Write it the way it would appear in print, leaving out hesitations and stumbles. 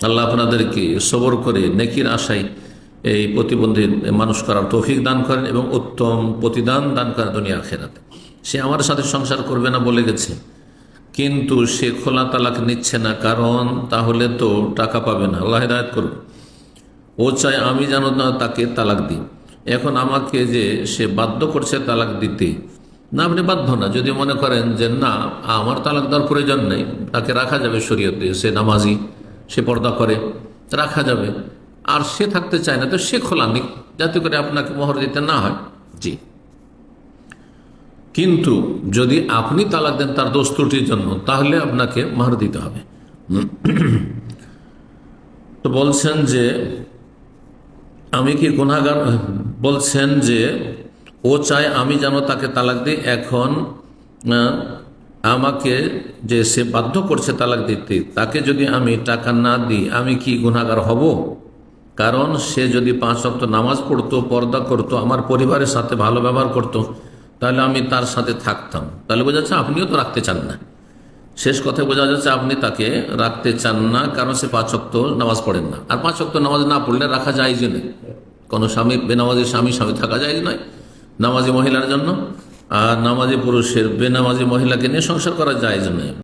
আল্লাহ আপনাদেরকে সবর করে নেকির আশায় এই প্রতিবন্ধী মানুষ করার তৌফিক দান করেন এবং উত্তম প্রতিদান দান করেন দুনিয়া আখিরাতে। সে আমার সাথে সংসার করবে না বলে গেছে, কিন্তু সে খোলা তালাক নিচ্ছে না, কারণ তাহলে তো টাকা পাবে না। আল্লাহ হিদায়াত করুন। ও চায় আমি যেন না তাকে তালাক দিই। এখন আমাকে যে সে বাধ্য করছে তালাক দিতে, না আপনি বাধ্য না। যদি মনে করেন যে না আমার তালাক দেওয়ার প্রয়োজন নেই, তাকে রাখা যাবে শরীয়তে, সে নামাজি, সে পর্দা করে, রাখা যাবে। আর সে থাকতে চায় না, তো সে খোলা নিক, যাতে করে আপনাকে মোহর দিতে না হয়। জি, কিন্তু যদি আপনি তালাক দেন তার দোষ ত্রুটির জন্য, তাহলে আপনাকে মোহর দিতে হবে। তো বলছেন যে আমি কি গুনাহগার, বলছেন যে ও চায় আমি যেন তাকে তালাক দিই। এখন আমাকে যে সে বাধ্য করছে তালাক দিতে, তাকে যদি আমি টাকা না দিই আমি কি গুনাহগার হব? কারণ সে যদি 5 ওয়াক্ত নামাজ পড়তো, পর্দা করতো, আমার পরিবারের সাথে ভালো ব্যবহার করতো, তাহলে আমি তার সাথে থাকতাম। তাহলে বোঝা যাচ্ছে আপনিও তো রাখতে চান না। শেষ কথায় বোঝা যাচ্ছে আপনি তাকে রাখতে চান না, কারণ সে 5 ওয়াক্ত নামাজ পড়েন না। আর 5 ওয়াক্ত নামাজ না পড়লে রাখা যায় যে নয়। কোনো স্বামী বেনামাজি স্বামী থাকা যায় নয় নামাজি মহিলার জন্য, আর নামাজি পুরুষের বেনামাজি মহিলাকে নিয়ে সংসার করা যায় যে নয়।